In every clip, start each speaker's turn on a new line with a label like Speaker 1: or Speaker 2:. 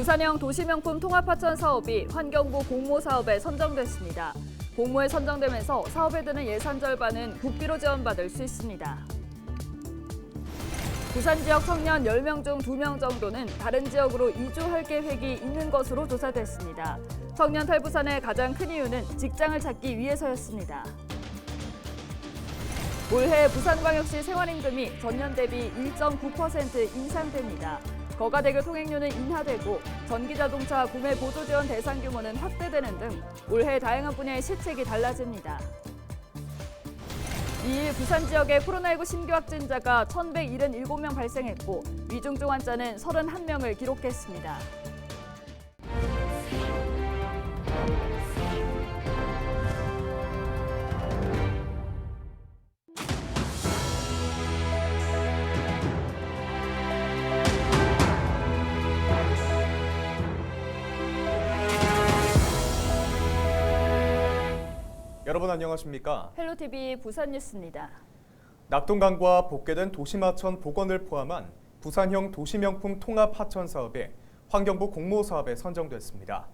Speaker 1: 부산형 도시명품 통합하천 사업이 환경부 공모 사업에 선정됐습니다. 공모에 선정되면서 사업에 드는 예산 절반은 국비로 지원받을 수 있습니다. 부산 지역 청년 10명 중 2명 정도는 다른 지역으로 이주할 계획이 있는 것으로 조사됐습니다. 청년 탈부산의 가장 큰 이유는 직장을 찾기 위해서였습니다. 올해 부산광역시 생활임금이 전년 대비 1.9% 인상됩니다. 거가대교 통행료는 인하되고 전기자동차 구매 보조 지원 대상 규모는 확대되는 등 올해 다양한 분야의 실책이 달라집니다. 2일 부산 지역에 코로나19 신규 확진자가 1,177명 발생했고 위중증 환자는 31명을 기록했습니다.
Speaker 2: 여러분 안녕하십니까?
Speaker 1: 헬로티비 부산 뉴스입니다.
Speaker 2: 낙동강과 복개된 도심하천 복원을 포함한 부산형 도시명품 통합하천 사업이 환경부 공모 사업에 선정됐습니다.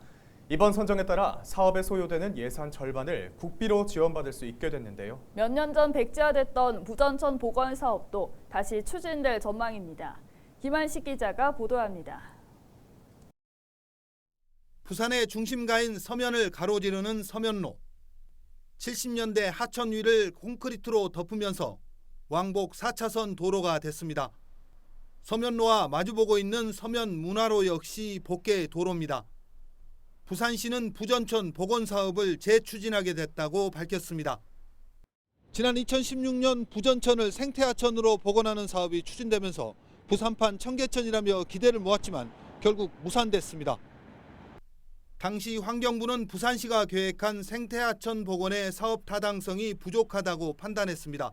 Speaker 2: 이번 선정에 따라 사업에 소요되는 예산 절반을 국비로 지원받을 수 있게 됐는데요.
Speaker 1: 몇 년 전 백지화됐던 부전천 복원 사업도 다시 추진될 전망입니다. 김한식 기자가 보도합니다.
Speaker 3: 부산의 중심가인 서면을 가로지르는 서면로. 70년대 하천 위를 콘크리트로 덮으면서 왕복 4차선 도로가 됐습니다. 서면로와 마주보고 있는 서면 문화로 역시 복개 도로입니다. 부산시는 부전천 복원 사업을 재추진하게 됐다고 밝혔습니다. 지난 2016년 부전천을 생태하천으로 복원하는 사업이 추진되면서 부산판 청계천이라며 기대를 모았지만 결국 무산됐습니다. 당시 환경부는 부산시가 계획한 생태하천 복원의 사업 타당성이 부족하다고 판단했습니다.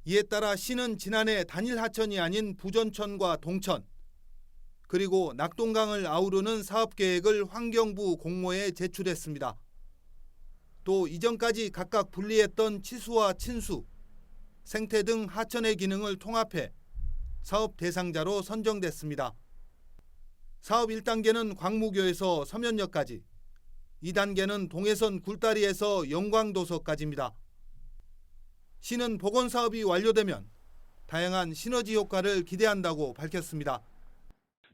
Speaker 3: 이에 따라 시는 지난해 단일 하천이 아닌 부전천과 동천, 그리고 낙동강을 아우르는 사업 계획을 환경부 공모에 제출했습니다. 또 이전까지 각각 분리했던 치수와 친수, 생태 등 하천의 기능을 통합해 사업 대상자로 선정됐습니다. 사업 1단계는 광무교에서 서면역까지, 2단계는 동해선 굴다리에서 영광도서까지입니다. 시는 복원 사업이 완료되면 다양한 시너지 효과를 기대한다고 밝혔습니다.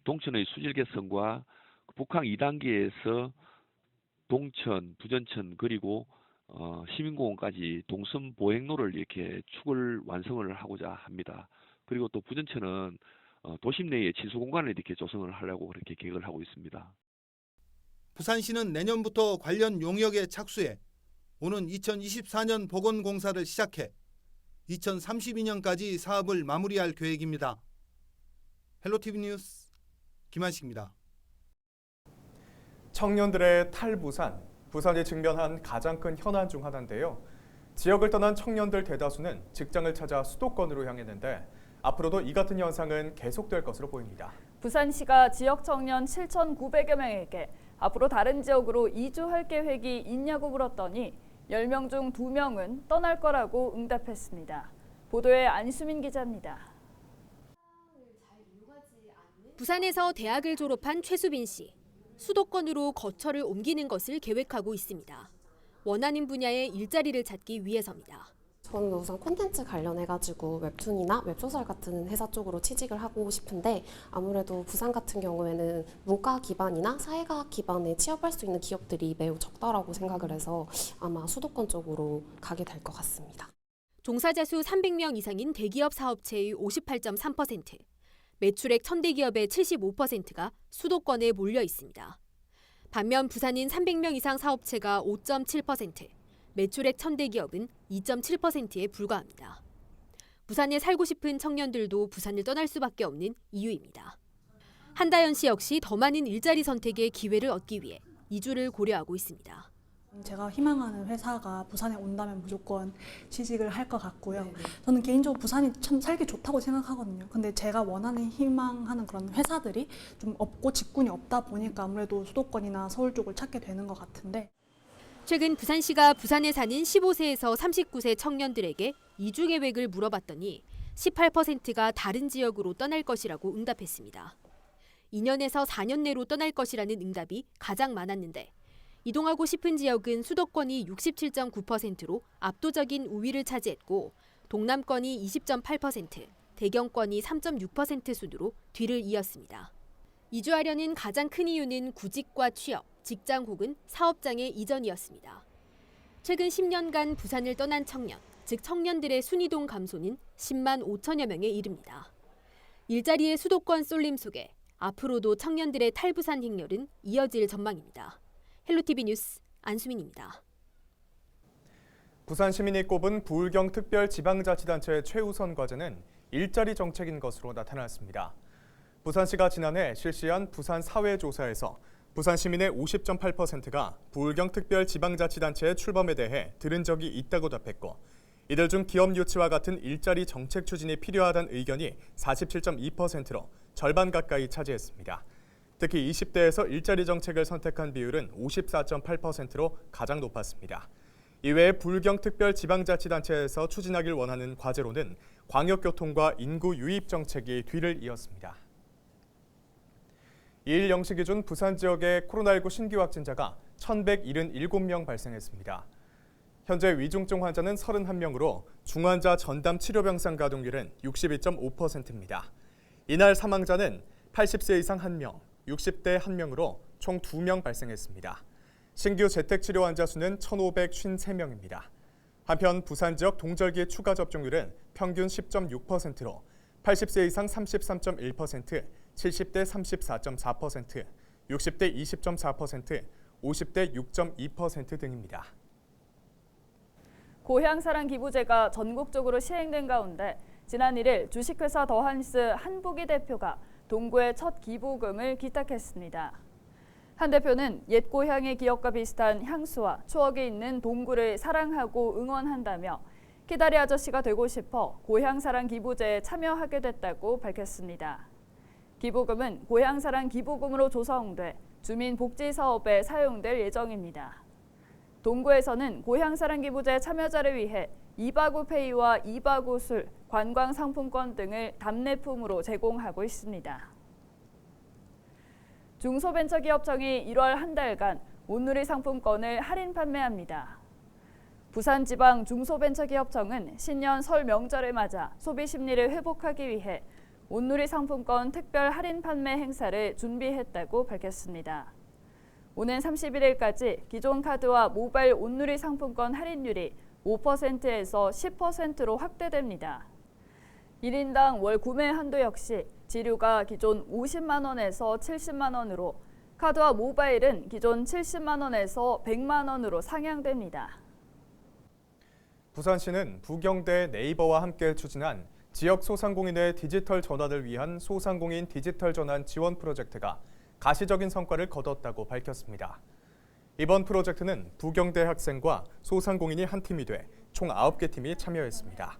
Speaker 4: 동천의 수질 개선과 북항 2단계에서 동천, 부전천 그리고 시민공원까지 동선 보행로를 이렇게 축을 완성을 하고자 합니다. 그리고 또 부전천은 도심 내에 치수 공간을 이렇게 조성을 하려고 그렇게 계획을 하고 있습니다.
Speaker 3: 부산시는 내년부터 관련 용역에 착수해 오는 2024년 복원 공사를 시작해 2032년까지 사업을 마무리할 계획입니다. 헬로티비 뉴스 김한식입니다.
Speaker 2: 청년들의 탈부산, 부산이 직면한 가장 큰 현안 중 하나인데요. 지역을 떠난 청년들 대다수는 직장을 찾아 수도권으로 향했는데 앞으로도 이 같은 현상은 계속될 것으로 보입니다.
Speaker 1: 부산시가 지역 청년 7,900여 명에게 앞으로 다른 지역으로 이주할 계획이 있냐고 물었더니 10명 중 2명은 떠날 거라고 응답했습니다. 보도에 안수민 기자입니다.
Speaker 5: 부산에서 대학을 졸업한 최수빈 씨. 수도권으로 거처를 옮기는 것을 계획하고 있습니다. 원하는 분야의 일자리를 찾기 위해서입니다.
Speaker 6: 저는 우선 콘텐츠 관련해가지고 웹툰이나 웹소설 같은 회사 쪽으로 취직을 하고 싶은데 아무래도 부산 같은 경우에는 문과 기반이나 사회과학 기반에 취업할 수 있는 기업들이 매우 적다라고 생각을 해서 아마 수도권 쪽으로 가게 될 것 같습니다.
Speaker 5: 종사자 수 300명 이상인 대기업 사업체의 58.3%, 매출액 1000대 기업의 75%가 수도권에 몰려 있습니다. 반면 부산인 300명 이상 사업체가 5.7%, 매출액 1000대 기업은 2.7%에 불과합니다. 부산에 살고 싶은 청년들도 부산을 떠날 수밖에 없는 이유입니다. 한다연 씨 역시 더 많은 일자리 선택의 기회를 얻기 위해 이주를 고려하고 있습니다.
Speaker 7: 제가 희망하는 회사가 부산에 온다면 무조건 취직을 할 것 같고요. 저는 개인적으로 부산이 참 살기 좋다고 생각하거든요. 근데 제가 원하는 희망하는 그런 회사들이 좀 없고 직군이 없다 보니까 아무래도 수도권이나 서울 쪽을 찾게 되는 것 같은데
Speaker 5: 최근 부산시가 부산에 사는 15세에서 39세 청년들에게 이주 계획을 물어봤더니 18%가 다른 지역으로 떠날 것이라고 응답했습니다. 2년에서 4년 내로 떠날 것이라는 응답이 가장 많았는데 이동하고 싶은 지역은 수도권이 67.9%로 압도적인 우위를 차지했고 동남권이 20.8%, 대경권이 3.6% 순으로 뒤를 이었습니다. 이주하려는 가장 큰 이유는 구직과 취업, 직장 혹은 사업장의 이전이었습니다. 최근 10년간 부산을 떠난 청년, 즉 청년들의 순이동 감소는 10만 5천여 명에 이릅니다. 일자리의 수도권 쏠림 속에 앞으로도 청년들의 탈부산 행렬은 이어질 전망입니다. 헬로티비 뉴스 안수민입니다.
Speaker 2: 부산 시민이 꼽은 부울경 특별지방자치단체의 최우선 과제는 일자리 정책인 것으로 나타났습니다. 부산시가 지난해 실시한 부산 사회조사에서 부산 시민의 50.8%가 부울경 특별지방자치단체의 출범에 대해 들은 적이 있다고 답했고 이들 중 기업 유치와 같은 일자리 정책 추진이 필요하다는 의견이 47.2%로 절반 가까이 차지했습니다. 특히 20대에서 일자리 정책을 선택한 비율은 54.8%로 가장 높았습니다. 이외에 부울경 특별지방자치단체에서 추진하길 원하는 과제로는 광역교통과 인구 유입 정책이 뒤를 이었습니다. 2일 0시 기준 부산 지역의 코로나19 신규 확진자가 1,177명 발생했습니다. 현재 위중증 환자는 31명으로 중환자 전담 치료병상 가동률은 62.5%입니다. 이날 사망자는 80세 이상 1명, 60대 1명으로 총 2명 발생했습니다. 신규 재택치료 환자 수는 1,553명입니다. 한편 부산 지역 동절기 추가 접종률은 평균 10.6%로 80세 이상 33.1%, 70대 34.4%, 60대 20.4%, 50대 6.2% 등입니다.
Speaker 1: 고향사랑 기부제가 전국적으로 시행된 가운데 지난 1일 주식회사 더한스 한부기 대표가 동구의 첫 기부금을 기탁했습니다. 한 대표는 옛 고향의 기억과 비슷한 향수와 추억이 있는 동구를 사랑하고 응원한다며 키다리 아저씨가 되고 싶어 고향사랑 기부제에 참여하게 됐다고 밝혔습니다. 기부금은 고향사랑 기부금으로 조성돼 주민복지사업에 사용될 예정입니다. 동구에서는 고향사랑 기부제 참여자를 위해 2바구 페이와 2바구 술, 관광상품권 등을 답례품으로 제공하고 있습니다. 중소벤처기업청이 1월 한 달간 온누리 상품권을 할인 판매합니다. 부산지방 중소벤처기업청은 신년 설 명절을 맞아 소비 심리를 회복하기 위해 온누리 상품권 특별 할인 판매 행사를 준비했다고 밝혔습니다. 오는 31일까지 기존 카드와 모바일 온누리 상품권 할인율이 5%에서 10%로 확대됩니다. 1인당 월 구매 한도 역시 지류가 기존 50만 원에서 70만 원으로 카드와 모바일은 기존 70만 원에서 100만 원으로 상향됩니다.
Speaker 2: 부산시는 부경대 네이버와 함께 추진한 지역 소상공인의 디지털 전환을 위한 소상공인 디지털 전환 지원 프로젝트가 가시적인 성과를 거뒀다고 밝혔습니다. 이번 프로젝트는 부경대 학생과 소상공인이 한 팀이 돼 총 9개 팀이 참여했습니다.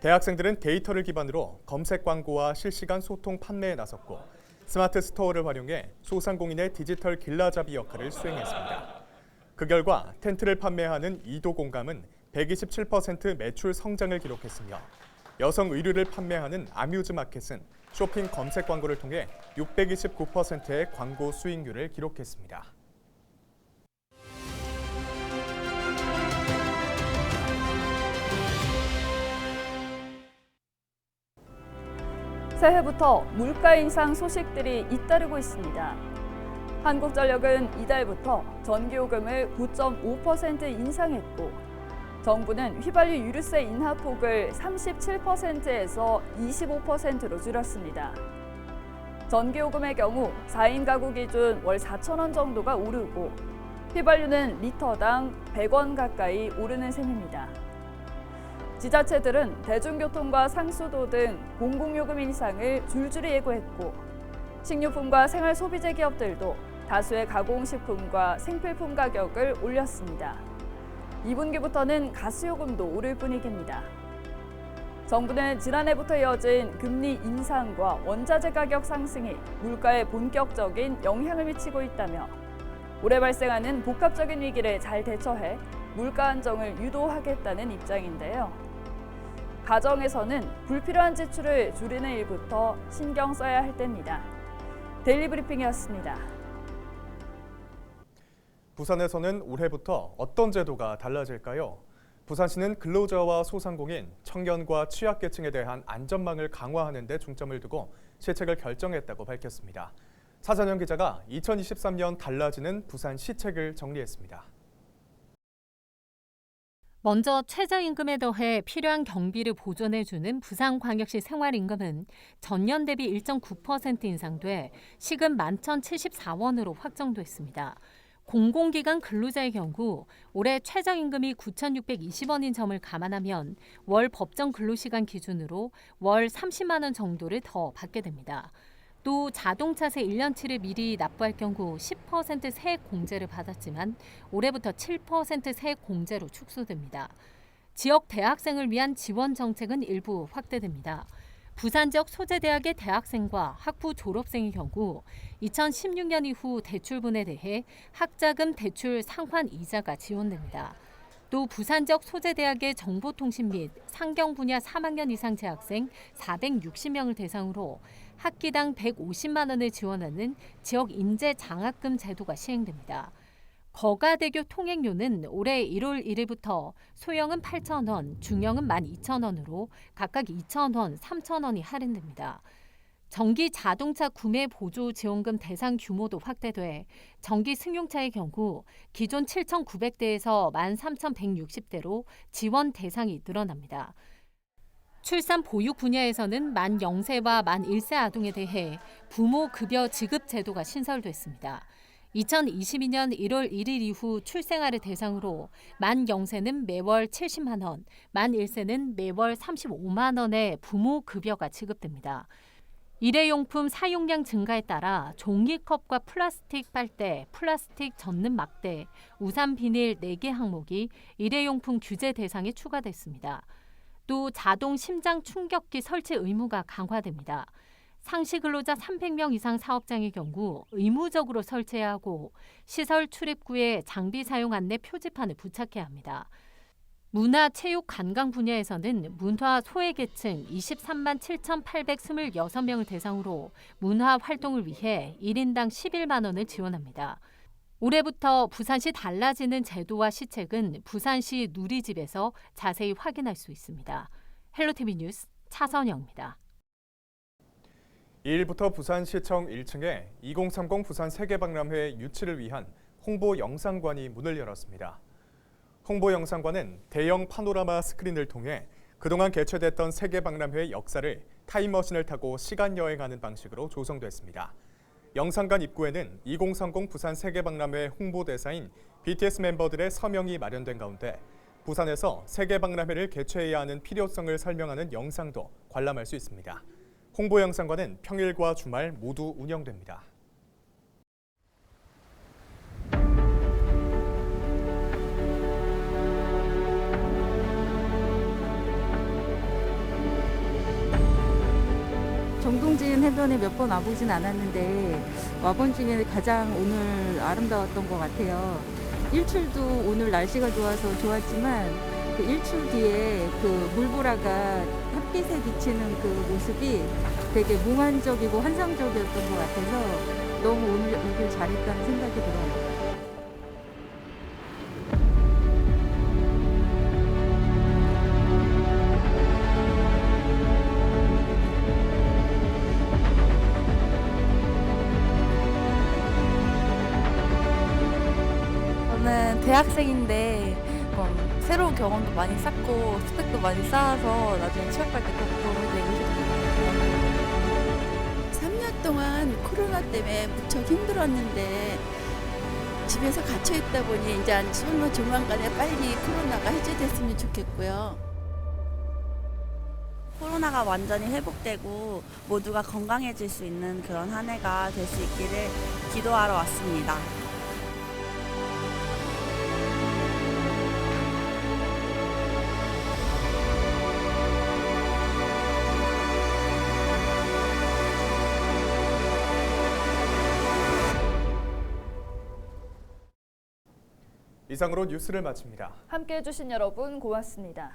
Speaker 2: 대학생들은 데이터를 기반으로 검색 광고와 실시간 소통 판매에 나섰고 스마트 스토어를 활용해 소상공인의 디지털 길라잡이 역할을 수행했습니다. 그 결과 텐트를 판매하는 이도공감은 127% 매출 성장을 기록했으며 여성 의류를 판매하는 아뮤즈마켓은 쇼핑 검색 광고를 통해 629%의 광고 수익률을 기록했습니다.
Speaker 1: 새해부터 물가 인상 소식들이 잇따르고 있습니다. 한국전력은 이달부터 전기요금을 9.5% 인상했고 정부는 휘발유 유류세 인하폭을 37%에서 25%로 줄였습니다. 전기요금의 경우 4인 가구 기준 월 4,000원 정도가 오르고 휘발유는 리터당 100원 가까이 오르는 셈입니다. 지자체들은 대중교통과 상수도 등 공공요금 인상을 줄줄이 예고했고 식료품과 생활소비재 기업들도 다수의 가공식품과 생필품 가격을 올렸습니다. 2분기부터는 가스요금도 오를 분위기입니다. 정부는 지난해부터 이어진 금리 인상과 원자재 가격 상승이 물가에 본격적인 영향을 미치고 있다며 올해 발생하는 복합적인 위기를 잘 대처해 물가 안정을 유도하겠다는 입장인데요. 가정에서는 불필요한 지출을 줄이는 일부터 신경 써야 할 때입니다. 데일리 브리핑이었습니다.
Speaker 2: 부산에서는 올해부터 어떤 제도가 달라질까요? 부산시는 근로자와 소상공인, 청년과 취약계층에 대한 안전망을 강화하는 데 중점을 두고 시책을 결정했다고 밝혔습니다. 차전영 기자가 2023년 달라지는 부산 시책을 정리했습니다.
Speaker 8: 먼저 최저임금에 더해 필요한 경비를 보존해주는 부산광역시 생활임금은 전년 대비 1.9% 인상돼 시급 11,074원으로 확정됐습니다. 공공기관 근로자의 경우 올해 최저임금이 9,620원인 점을 감안하면 월 법정 근로시간 기준으로 월 30만 원 정도를 더 받게 됩니다. 또 자동차세 1년치를 미리 납부할 경우 10% 세액 공제를 받았지만 올해부터 7% 세액 공제로 축소됩니다. 지역 대학생을 위한 지원 정책은 일부 확대됩니다. 부산 지역 소재대학의 대학생과 학부 졸업생의 경우 2016년 이후 대출분에 대해 학자금 대출 상환 이자가 지원됩니다. 또 부산 지역 소재대학의 정보통신 및 상경 분야 3학년 이상 재학생 460명을 대상으로 학기당 150만 원을 지원하는 지역 인재 장학금 제도가 시행됩니다. 거가대교 통행료는 올해 1월 1일부터 소형은 8,000원, 중형은 12,000원으로 각각 2,000원, 3,000원이 할인됩니다. 전기 자동차 구매 보조 지원금 대상 규모도 확대돼 전기 승용차의 경우 기존 7,900대에서 13,160대로 지원 대상이 늘어납니다. 출산 보육 분야에서는 만 0세와 만 1세 아동에 대해 부모 급여 지급 제도가 신설됐습니다. 2022년 1월 1일 이후 출생아를 대상으로 만 0세는 매월 70만 원, 만 1세는 매월 35만 원의 부모 급여가 지급됩니다. 일회용품 사용량 증가에 따라 종이컵과 플라스틱 빨대, 플라스틱 젖는 막대, 우산 비닐 4개 항목이 일회용품 규제 대상에 추가됐습니다. 또 자동 심장 충격기 설치 의무가 강화됩니다. 상시 근로자 300명 이상 사업장의 경우 의무적으로 설치해야 하고 시설 출입구에 장비 사용 안내 표지판을 부착해야 합니다. 문화, 체육, 관광 분야에서는 문화 소외계층 23만 7,826명을 대상으로 문화 활동을 위해 1인당 11만 원을 지원합니다. 올해부터 부산시 달라지는 제도와 시책은 부산시 누리집에서 자세히 확인할 수 있습니다. 헬로티비 뉴스 차선영입니다.
Speaker 2: 2일부터 부산시청 1층에 2030 부산 세계박람회 유치를 위한 홍보 영상관이 문을 열었습니다. 홍보 영상관은 대형 파노라마 스크린을 통해 그동안 개최됐던 세계박람회의 역사를 타임머신을 타고 시간 여행하는 방식으로 조성됐습니다. 영상관 입구에는 2030 부산 세계박람회 홍보대사인 BTS 멤버들의 서명이 마련된 가운데 부산에서 세계박람회를 개최해야 하는 필요성을 설명하는 영상도 관람할 수 있습니다. 홍보 영상관은 평일과 주말 모두 운영됩니다.
Speaker 9: 정동진 해변에 몇 번 와보진 않았는데 와본 중에 가장 오늘 아름다웠던 것 같아요. 일출도 오늘 날씨가 좋아서 좋았지만 그 일출 뒤에 그 물보라가 햇빛에 비치는 그 모습이 되게 몽환적이고 환상적이었던 것 같아서 너무 오늘 오길 잘했다는 생각이 들어요.
Speaker 10: 저는 대학생인데 새로운 경험도 많이 쌓고 스펙도 많이 쌓아서 나중에 취업할 때 꼭 도움이 되고 싶어요.
Speaker 11: 3년 동안 코로나 때문에 무척 힘들었는데 집에서 갇혀 있다 보니 이제 조만간에 빨리 코로나가 해제됐으면 좋겠고요.
Speaker 10: 코로나가 완전히 회복되고 모두가 건강해질 수 있는 그런 한 해가 될 수 있기를 기도하러 왔습니다.
Speaker 2: 이상으로 뉴스를 마칩니다.
Speaker 1: 함께해 주신 여러분 고맙습니다.